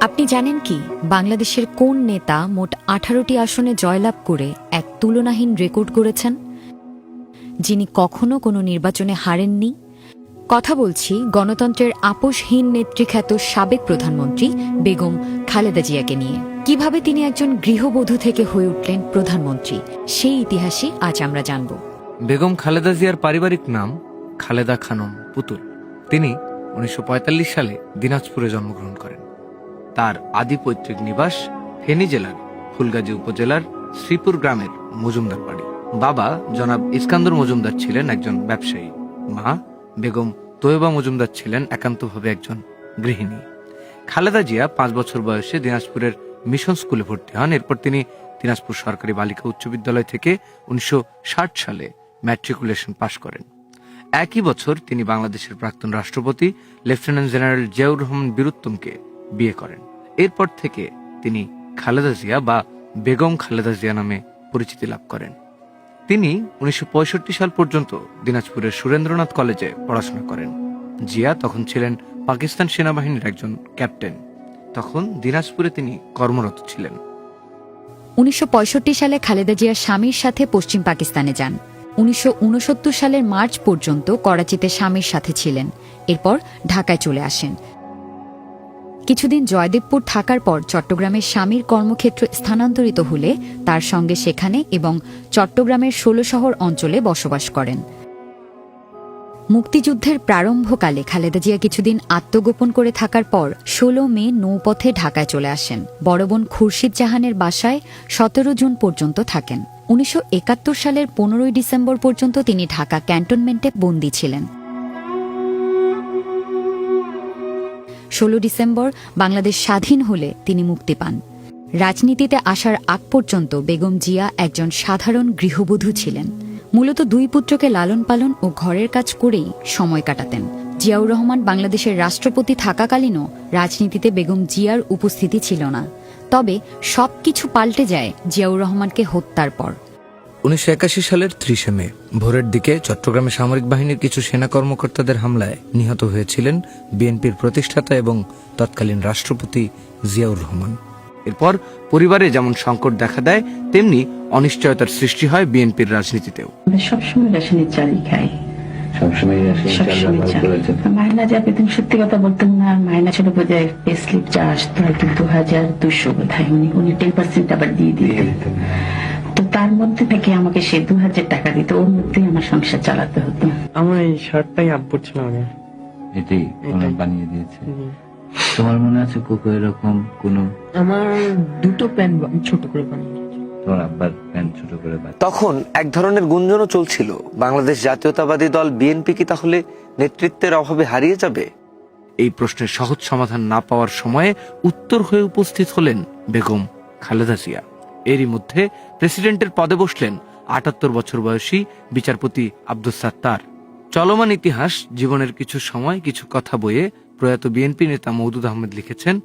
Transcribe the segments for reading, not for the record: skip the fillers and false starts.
আপনি জানেন কি বাংলাদেশের কোন নেতা মোট 18টি আসনে জয়লাভ করে এক তুলনাহীন রেকর্ড করেছেন, যিনি কখনো কোনো নির্বাচনে হারেননি? কথা বলছি গণতন্ত্রের আপোষহীন নেত্রীখ্যাত সাবেক প্রধানমন্ত্রী বেগম খালেদা জিয়াকে নিয়ে। কিভাবে তিনি একজন গৃহবধূ থেকে হয়ে উঠলেন প্রধানমন্ত্রী, সেই ইতিহাসই আজ আমরা জানব। বেগম খালেদা জিয়ার পারিবারিক নাম খালেদা খানম পুতুল। তিনি 1945 সালে দিনাজপুরে জন্মগ্রহণ করেন। তার আদি পৈতৃক নিবাস ফেনী জেলার ফুলগাজী উপজেলার শ্রীপুর গ্রামের মজুমদার বাড়ি। বাবা জনাব ইস্কান্দর মজুমদার ছিলেন একজন ব্যবসায়ী। মা বেগম তৈয়বা মজুমদার ছিলেন একান্তভাবে একজন গৃহিণী। খালেদা জিয়া 5 বছর বয়সে দিনাজপুরের মিশন স্কুলে ভর্তি হন। এরপর তিনি দিনাজপুর সরকারি বালিকা উচ্চ বিদ্যালয় থেকে 1960 সালে ম্যাট্রিকুলেশন পাশ করেন। একই বছর তিনি বাংলাদেশের প্রাক্তন রাষ্ট্রপতি লেফটেন্যান্ট জেনারেল জিয়াউর রহমান বীরুত্তমকে বিয়ে করেন। এরপর থেকে তিনি খালেদা জিয়া বা বেগম খালেদা জিয়া নামে পরিচিতি লাভ করেন। তিনি 1965 সাল পর্যন্ত দিনাজপুরের সুরেন্দ্রনাথ কলেজে পড়াশোনা করেন। জিয়া তখন ছিলেন পাকিস্তান সেনাবাহিনীর একজন ক্যাপ্টেন। তখন দিনাজপুরে তিনি কর্মরত ছিলেন। 1965 সালে খালেদা জিয়া স্বামীর সাথে পশ্চিম পাকিস্তানে যান। 1969 সালের মার্চ পর্যন্ত করাচিতে স্বামীর সাথে ছিলেন। এরপর ঢাকায় চলে আসেন। কিছুদিন জয়দেবপুর থাকার পর চট্টগ্রামের স্বামীর কর্মক্ষেত্র স্থানান্তরিত হলে তার সঙ্গে সেখানে এবং চট্টগ্রামের 16 শহর অঞ্চলে বসবাস করেন। মুক্তিযুদ্ধের প্রারম্ভকালে খালেদা জিয়া কিছুদিন আত্মগোপন করে থাকার পর 16 মে নৌপথে ঢাকায় চলে আসেন। বড় বোন খুরশিদ জাহানের বাসায় 17 জুন পর্যন্ত থাকেন। 1971 সালের 15 ডিসেম্বর পর্যন্ত তিনি ঢাকা ক্যান্টনমেন্টে বন্দী ছিলেন। 16 ডিসেম্বর বাংলাদেশ স্বাধীন হলে তিনি মুক্তি পান। রাজনীতিতে আসার আগ পর্যন্ত বেগম জিয়া একজন সাধারণ গৃহবধূ ছিলেন। মূলত 2 পুত্রকে লালন পালন ও ঘরের কাজ করেই সময় কাটাতেন। জিয়াউর রহমান বাংলাদেশের রাষ্ট্রপতি থাকাকালীনও রাজনীতিতে বেগম জিয়ার উপস্থিতি ছিল না। তবে সবকিছু পাল্টে যায় জিয়াউর রহমানকে হত্যার পর। 1981 সালের 30 মে ভোরের দিকে চট্টগ্রামে সামরিক বাহিনীর কিছু সেনা কর্মকর্তাদের হামলায় নিহত হয়েছিলেন বিএনপির প্রতিষ্ঠাতা এবং তৎকালীন রাষ্ট্রপতি জিয়াউর রহমান। এরপর পরিবারে যেমন সংকট দেখা দেয়, তেমনি অনিশ্চয়তার সৃষ্টি হয় বিএনপির রাজনীতিতেও। সবসময় রেশনের চালই খাই, মাইনা যাবে। তুমি সত্যি কথা বলতেন না, মাইনা ছিল বোধহয় পে স্লিপ যা আসতো হয়তো 2200 বোধহয়, উনি 10% আবার দিয়ে দিতেন। তো তার মধ্যে থেকে আমাকে সে 2000 টাকা দিত, ওর মধ্যেই আমার সংসার চালাতে হতো। আমার এই শার্টটাই আব্বুর ছিল আগে, এটাই বানিয়ে দিয়েছে। তোমার মনে আছে কোকো এরকম কোন? আমার 2টো প্যান্ট ছোট করে বানিয়ে তোমার আব্বার প্যান্ট ছোট করে বানিয়ে। তখন এক ধরনের গুঞ্জনও চলছিল, বাংলাদেশ জাতীয়তাবাদী দল বিএনপি কি তাহলে নেতৃত্বের অভাবে হারিয়ে যাবে? এই প্রশ্নের সহজ সমাধান না পাওয়ার সময়ে উত্তর হয়ে উপস্থিত হলেন বেগম খালেদা জিয়া। এরই মধ্যে প্রেসিডেন্টের পদে বসলেন 78 বছর বয়সী বিচারপতি আব্দুস সাত্তার। চলমান ইতিহাস জীবনের কিছু সময় কিছু কথা বইয়ে প্রয়াত বিএনপি নেতা মওদুদ আহমেদ লিখেছেন,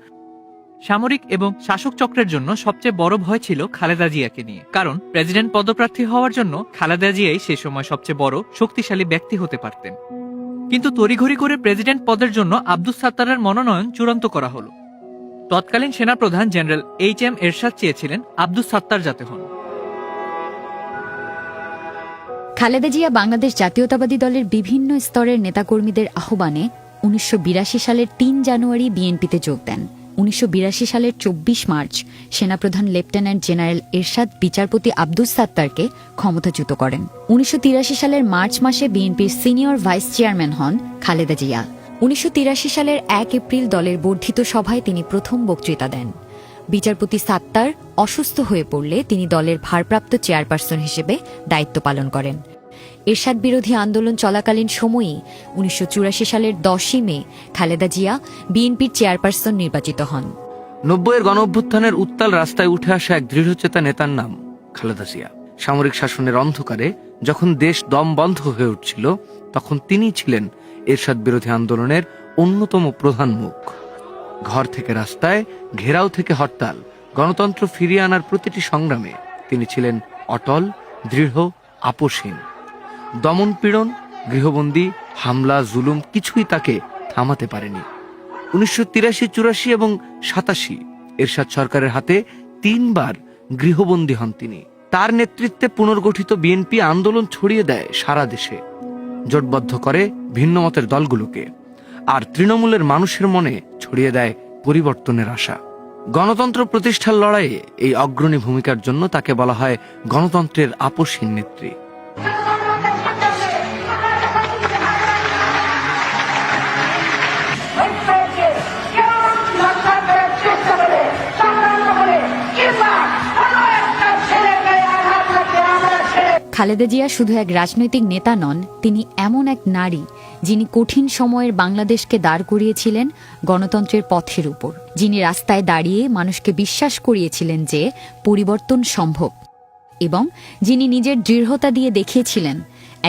সামরিক এবং শাসক চক্রের জন্য সবচেয়ে বড় ভয় ছিল খালেদা জিয়াকে নিয়ে। কারণ প্রেসিডেন্ট পদপ্রার্থী হওয়ার জন্য খালেদা জিয়াই সে সময় সবচেয়ে বড় শক্তিশালী ব্যক্তি হতে পারতেন। কিন্তু তড়িঘড়ি করে প্রেসিডেন্ট পদের জন্য আব্দুস সাত্তারের মনোনয়ন চূড়ান্ত করা হলো। তৎকালীন সেনাপ্রধান জেনারেল HM এরশাদ চেয়েছিলেন আব্দুস সাত্তার যাতে হন। খালেদা জিয়া বাংলাদেশ জাতীয়তাবাদী দলের বিভিন্ন স্তরের নেতাকর্মীদের আহ্বানে 1982 সালের 3 জানুয়ারি বিএনপিতে যোগ দেন। 1982 সালের 24 মার্চ সেনাপ্রধান লেফটেন্যান্ট জেনারেল এরশাদ বিচারপতি আব্দুস সাত্তারকে ক্ষমতাচ্যুত করেন। 1983 সালের মার্চ মাসে বিএনপির সিনিয়র ভাইস চেয়ারম্যান হন খালেদা জিয়া। 1983 সালের 1 এপ্রিল দলের বর্ধিত সভায় তিনি প্রথম বক্তৃতা দেন। বিচারপতি সাত্তার অসুস্থ হয়ে পড়লে তিনি দলের ভারপ্রাপ্ত চেয়ারপারসন হিসেবে দায়িত্ব পালন করেন। এরশাদ বিরোধী আন্দোলন চলাকালীন সময়েই 1984 সালের 10 মে খালেদা জিয়া বিএনপির চেয়ারপারসন নির্বাচিত হন। 90-এর গণঅভ্যুত্থানের উত্তাল রাস্তায় উঠে আসা এক দৃঢ়চেতা নেতার নাম খালেদা জিয়া। সামরিক শাসনের অন্ধকারে যখন দেশ দম বন্ধ হয়ে উঠছিল, তখন তিনিই ছিলেন এরশাদ বিরোধী আন্দোলনের অন্যতম প্রধান মুখ। ঘর থেকে রাস্তায়, ঘেরাও থেকে হরতাল, গণতন্ত্র ফিরিয়ে আনার প্রতিটি সংগ্রামে তিনি ছিলেন অটল, দৃঢ়, আপোষহীন। দমন পীড়ন, গৃহবন্দী, হামলা, জুলুম কিছুই তাকে থামাতে পারেনি। 1983, 84 এবং 87 এরশাদ সরকারের হাতে 3 বার গৃহবন্দী হন তিনি। তার নেতৃত্বে পুনর্গঠিত বিএনপি আন্দোলন ছড়িয়ে দেয় সারা দেশে, জোটবদ্ধ করে ভিন্ন মতের দলগুলোকে, আর তৃণমূলের মানুষের মনে ছড়িয়ে দেয় পরিবর্তনের আশা। গণতন্ত্র প্রতিষ্ঠার লড়াইয়ে এই অগ্রণী ভূমিকার জন্য তাকে বলা হয় গণতন্ত্রের আপসহীন নেত্রী। খালেদা জিয়া শুধু এক রাজনৈতিক নেতা নন, তিনি এমন এক নারী যিনি কঠিন সময়ের বাংলাদেশকে দাঁড় করিয়েছিলেন গণতন্ত্রের পথের উপর, যিনি রাস্তায় দাঁড়িয়ে মানুষকে বিশ্বাস করিয়েছিলেন যে পরিবর্তন সম্ভব, এবং যিনি নিজের দৃঢ়তা দিয়ে দেখিয়েছিলেন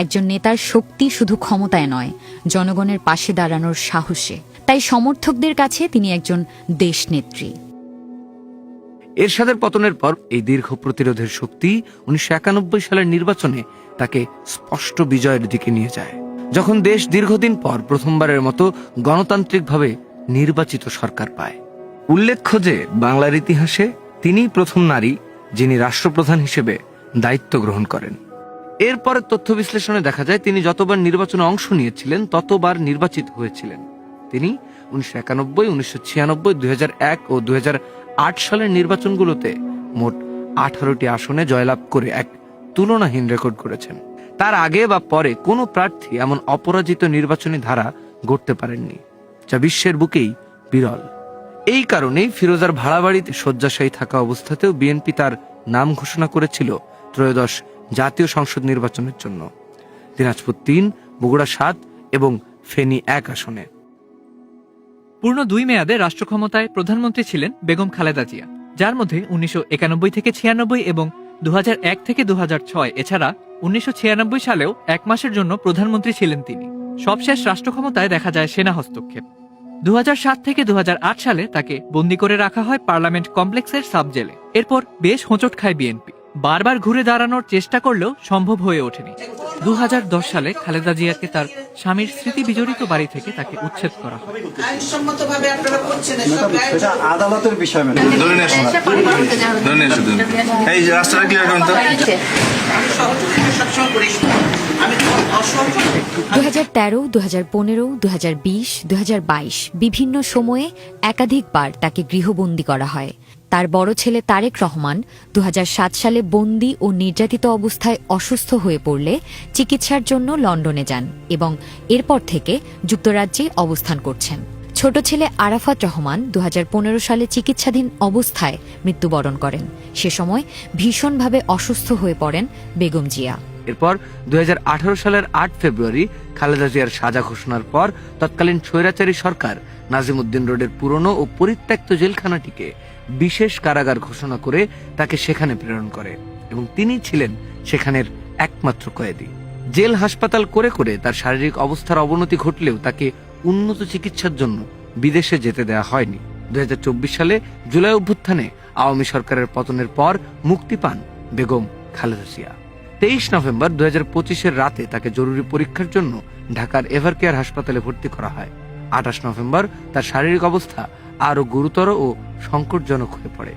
একজন নেতার শক্তি শুধু ক্ষমতায় নয়, জনগণের পাশে দাঁড়ানোর সাহসে। তাই সমর্থকদের কাছে তিনি একজন দেশনেত্রী। এরশাদের পতনের পর এই দীর্ঘ প্রতিরোধের শক্তি 1991 সালের নির্বাচনে তাকে স্পষ্ট বিজয়ের দিকে নিয়ে যায়, যখন দেশ দীর্ঘদিন পর প্রথমবারের মতো গণতান্ত্রিকভাবে নির্বাচিত সরকার পায়। উল্লেখ্য যে বাংলার ইতিহাসে তিনিই প্রথম নারী যিনি রাষ্ট্রপ্রধান হিসেবে দায়িত্ব গ্রহণ করেন। এরপরের তথ্য বিশ্লেষণে দেখা যায় তিনি যতবার নির্বাচনে অংশ নিয়েছিলেন ততবার নির্বাচিত হয়েছিলেন। তিনি 1991, 1996, 2001 ও 2008 সালের নির্বাচনগুলোতে মোট 18টি আসনে জয়লাভ করে এক তুলনাহীন রেকর্ড করেছেন। তার আগে বা পরে কোনো প্রার্থী এমন অপরাজিত নির্বাচনী ধারা গড়তে পারেননি, যা বিশ্বের বুকেই বিরল। এই কারণেই ফিরোজার ভাড়া বাড়িতে শয্যাশায়ী থাকা অবস্থাতেও বিএনপি তার নাম ঘোষণা করেছিল ত্রয়োদশ জাতীয় সংসদ নির্বাচনের জন্য, দিনাজপুর 3, বগুড়া 7 এবং ফেনী 1 আসনে। পূর্ণ 2 মেয়াদে রাষ্ট্র ক্ষমতায় প্রধানমন্ত্রী ছিলেন বেগম খালেদা জিয়া, যার মধ্যে 1991 থেকে 96 এবং 2001 থেকে 2006, এছাড়া 1996 সালেও 1 মাসের জন্য প্রধানমন্ত্রী ছিলেন তিনি। সবশেষ রাষ্ট্র ক্ষমতায় দেখা যায় সেনা হস্তক্ষেপ। 2007 থেকে 2008 সালে তাকে বন্দী করে রাখা হয় পার্লামেন্ট কমপ্লেক্সের সাব জেলে। এরপর বেশ হোঁচট খায় বিএনপি, বারবার ঘুরে দাঁড়ানোর চেষ্টা করলেও সম্ভব হয়ে ওঠেনি। 2010 সালে খালেদা জিয়াকে তার স্বামীর স্মৃতি বিজড়িত বাড়ি থেকে তাকে উচ্ছেদ করা হয়। আইনসম্মতভাবে আপনারা করছেন এসব এটা আদালতের বিষয় ম্যাডাম। ধরে নিয়ে আসুন, ধরে নিয়ে আসুন। এই যে রাস্তাটা ক্লিয়ার করুন তো। আমি সহযোগিতা সবসময় করি। আমি অসংখ্য 2013, 2015, 2020, 2022 বিভিন্ন সময়ে একাধিকবার তাকে গৃহবন্দী করা হয়। তার বড় ছেলে তারেক রহমান 2007 সালে বন্দী ও নির্যাতিত অবস্থায় অসুস্থ হয়ে পড়লে চিকিৎসার জন্য লন্ডনে যান এবং এরপর থেকে যুক্তরাজ্যে অবস্থান করছেন। ছোট ছেলে আরাফাত রহমান 2015 সালে চিকিৎসাধীন অবস্থায় মৃত্যুবরণ করেন। সে সময় ভীষণভাবে অসুস্থ হয়ে পড়েন বেগম জিয়া। এরপর 2018 সালের 8 ফেব্রুয়ারি খালেদা জিয়ার সাজা ঘোষণার পর তৎকালীন স্বৈরাচারী সরকার নাজিমউদ্দিন রোডের পুরনো ও পরিত্যক্ত জেলখানাটিকে বিশেষ কারাগার ঘোষণা করে তাকে সেখানে প্রেরণ করে এবং তিনি ছিলেন সেখানের একমাত্র কয়েদি। জেল হাসপাতাল করে করে তার শারীরিক অবস্থার অবনতি ঘটলেও তাকে উন্নত চিকিৎসার জন্য বিদেশে যেতে দেওয়া হয়নি। 2024 সালে জুলাই অভ্যুত্থানে আওয়ামী সরকারের পতনের পর মুক্তি পান বেগম খালেদা জিয়া। 23 নভেম্বর 2025 রাতে তাকে জরুরি পরীক্ষার জন্য ঢাকার এভারকেয়ার হাসপাতালে ভর্তি করা হয়। 28 নভেম্বর তার শারীরিক অবস্থা আরো গুরুতর ও সংকটজনক হয়ে পড়ে।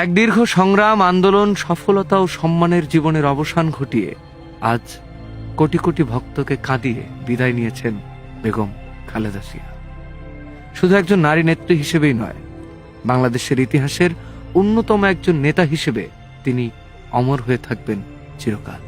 এক দীর্ঘ সংগ্রাম, আন্দোলন, সফলতা ও সম্মানের জীবনের অবসান ঘটিয়ে আজ কোটি কোটি ভক্তকে কাঁদিয়ে বিদায় নিয়েছেন বেগম খালেদা জিয়া। শুধু একজন নারী নেত্রী হিসেবেই নয়, বাংলাদেশের ইতিহাসের অন্যতম একজন নেতা হিসেবে তিনি অমর হয়ে থাকবেন চিরকাল।